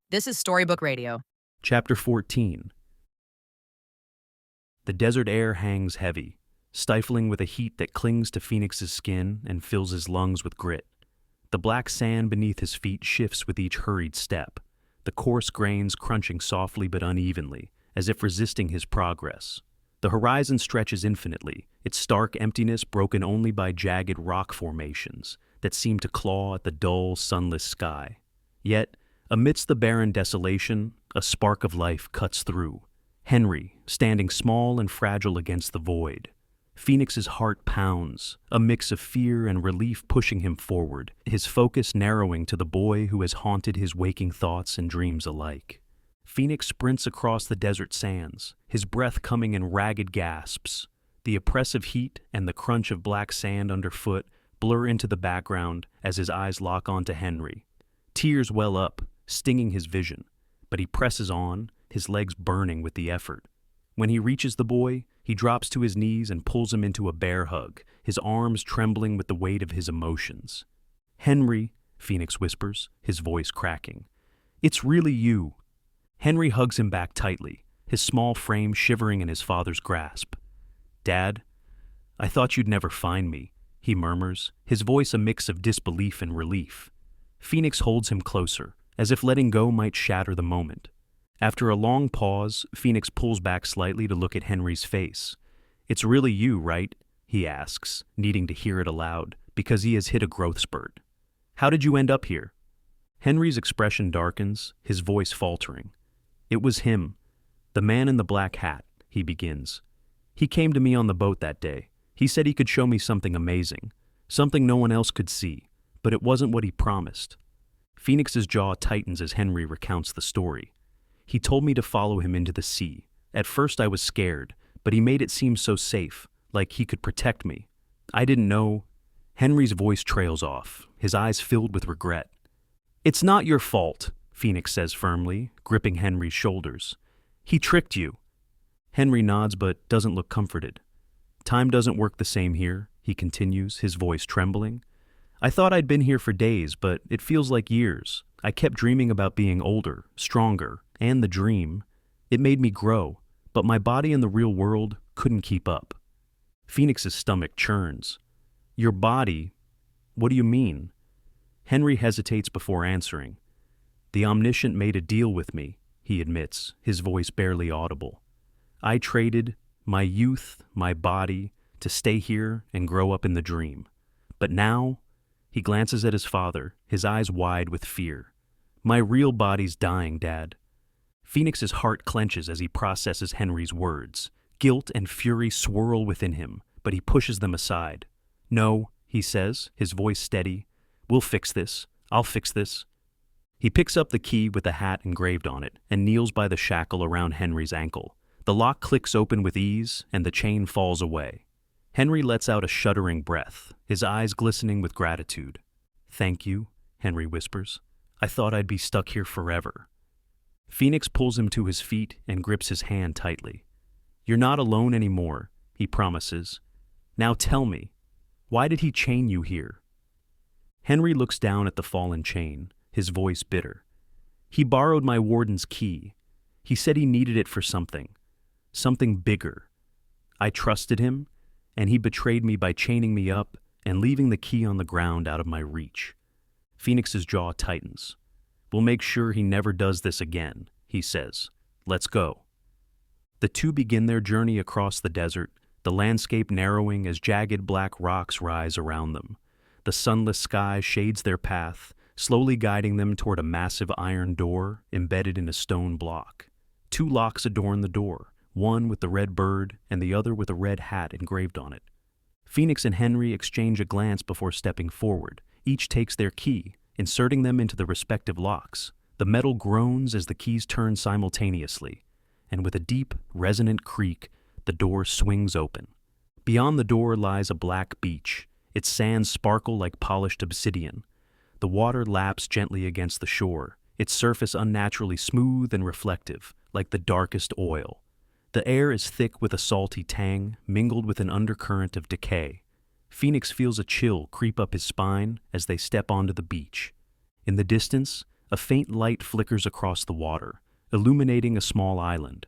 This is Storybook Radio. Chapter 14. The desert air hangs heavy, stifling with a heat that clings to Phoenix's skin and fills his lungs with grit. The black sand beneath his feet shifts with each hurried step, the coarse grains crunching softly but unevenly, as if resisting his progress. The horizon stretches infinitely, its stark emptiness broken only by jagged rock formations that seem to claw at the dull, sunless sky. Yet, amidst the barren desolation, a spark of life cuts through. Henry, standing small and fragile against the void. Phoenix's heart pounds, a mix of fear and relief pushing him forward, his focus narrowing to the boy who has haunted his waking thoughts and dreams alike. Phoenix sprints across the desert sands, his breath coming in ragged gasps. The oppressive heat and the crunch of black sand underfoot blur into the background as his eyes lock onto Henry. Tears well up, stinging his vision, but he presses on, his legs burning with the effort. When he reaches the boy, he drops to his knees and pulls him into a bear hug, his arms trembling with the weight of his emotions. "Henry," Phoenix whispers, his voice cracking. "It's really you." Henry hugs him back tightly, his small frame shivering in his father's grasp. "Dad, I thought you'd never find me," he murmurs, his voice a mix of disbelief and relief. Phoenix holds him closer, as if letting go might shatter the moment. After a long pause, Phoenix pulls back slightly to look at Henry's face. "It's really you, right?" he asks, needing to hear it aloud, because he has hit a growth spurt. "How did you end up here?" Henry's expression darkens, his voice faltering. "It was him, the man in the black hat," he begins. "He came to me on the boat that day. He said he could show me something amazing, something no one else could see, but it wasn't what he promised." Phoenix's jaw tightens as Henry recounts the story. "He told me to follow him into the sea. At first I was scared, but he made it seem so safe, like he could protect me. I didn't know." Henry's voice trails off, his eyes filled with regret. "It's not your fault," Phoenix says firmly, gripping Henry's shoulders. "He tricked you." Henry nods but doesn't look comforted. "Time doesn't work the same here," he continues, his voice trembling. "I thought I'd been here for days, but it feels like years. I kept dreaming about being older, stronger, and the dream. It made me grow, but my body in the real world couldn't keep up." Phoenix's stomach churns. "Your body? What do you mean?" Henry hesitates before answering. "The Omniscient made a deal with me," he admits, his voice barely audible. "I traded my youth, my body, to stay here and grow up in the dream. But now," he glances at his father, his eyes wide with fear. "My real body's dying, Dad." Phoenix's heart clenches as he processes Henry's words. Guilt and fury swirl within him, but he pushes them aside. "No," he says, his voice steady. "We'll fix this. I'll fix this." He picks up the key with the hat engraved on it and kneels by the shackle around Henry's ankle. The lock clicks open with ease, and the chain falls away. Henry lets out a shuddering breath, his eyes glistening with gratitude. "Thank you," Henry whispers. "I thought I'd be stuck here forever." Phoenix pulls him to his feet and grips his hand tightly. "You're not alone anymore," he promises. "Now tell me, why did he chain you here?" Henry looks down at the fallen chain, his voice bitter. "He borrowed my warden's key. He said he needed it for something bigger. I trusted him, and he betrayed me by chaining me up and leaving the key on the ground out of my reach." Phoenix's jaw tightens. "We'll make sure he never does this again," he says. "Let's go." The two begin their journey across the desert, the landscape narrowing as jagged black rocks rise around them. The sunless sky shades their path, slowly guiding them toward a massive iron door embedded in a stone block. Two locks adorn the door, one with the red bird and the other with a red hat engraved on it. Phoenix and Henry exchange a glance before stepping forward. Each takes their key, inserting them into the respective locks. The metal groans as the keys turn simultaneously, and with a deep, resonant creak, the door swings open. Beyond the door lies a black beach, its sands sparkle like polished obsidian. The water laps gently against the shore, its surface unnaturally smooth and reflective, like the darkest oil. The air is thick with a salty tang, mingled with an undercurrent of decay. Phoenix feels a chill creep up his spine as they step onto the beach. In the distance, A faint light flickers across the water, illuminating a small island.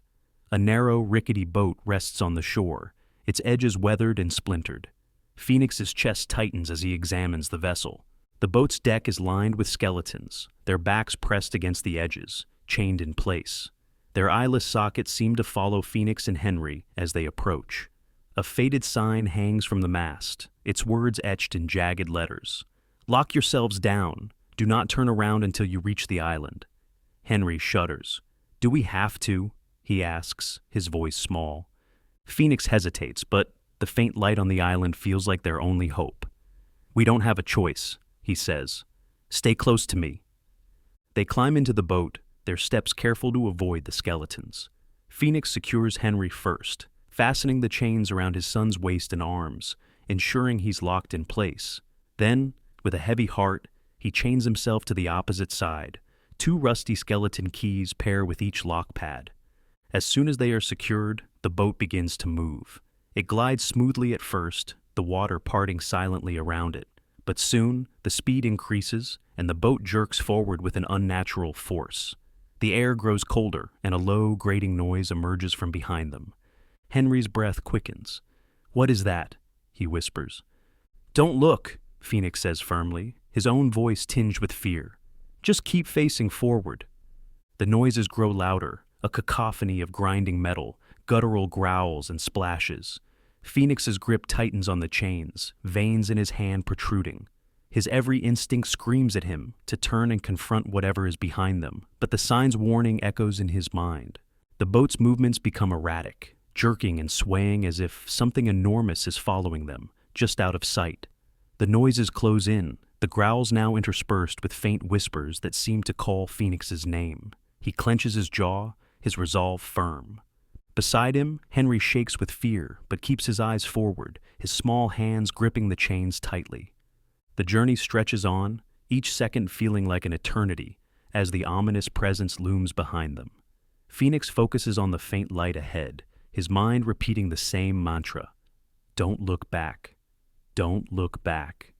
A narrow, rickety boat rests on the shore, its edges weathered and splintered. Phoenix's chest tightens as he examines the vessel. The boat's deck is lined with skeletons, their backs pressed against the edges, chained in place. Their eyeless sockets seem to follow Phoenix and Henry as they approach. A faded sign hangs from the mast, its words etched in jagged letters. "Lock yourselves down. Do not turn around until you reach the island." Henry shudders. "Do we have to?" he asks, his voice small. Phoenix hesitates, but the faint light on the island feels like their only hope. "We don't have a choice," he says. "Stay close to me." They climb into the boat, their steps careful to avoid the skeletons. Phoenix secures Henry first, fastening the chains around his son's waist and arms, ensuring he's locked in place. Then, with a heavy heart, he chains himself to the opposite side. 2 rusty skeleton keys pair with each lock pad. As soon as they are secured, the boat begins to move. It glides smoothly at first, the water parting silently around it. But soon, the speed increases, and the boat jerks forward with an unnatural force. The air grows colder, and a low, grating noise emerges from behind them. Henry's breath quickens. "What is that?" he whispers. "Don't look," Phoenix says firmly, his own voice tinged with fear. "Just keep facing forward." The noises grow louder, a cacophony of grinding metal, guttural growls and splashes. Phoenix's grip tightens on the chains, veins in his hand protruding. His every instinct screams at him to turn and confront whatever is behind them, but the sign's warning echoes in his mind. The boat's movements become erratic, jerking and swaying as if something enormous is following them, just out of sight. The noises close in, the growls now interspersed with faint whispers that seem to call Phoenix's name. He clenches his jaw, his resolve firm. Beside him, Henry shakes with fear, but keeps his eyes forward, his small hands gripping the chains tightly. The journey stretches on, each second feeling like an eternity, as the ominous presence looms behind them. Phoenix focuses on the faint light ahead, his mind repeating the same mantra. "Don't look back. Don't look back."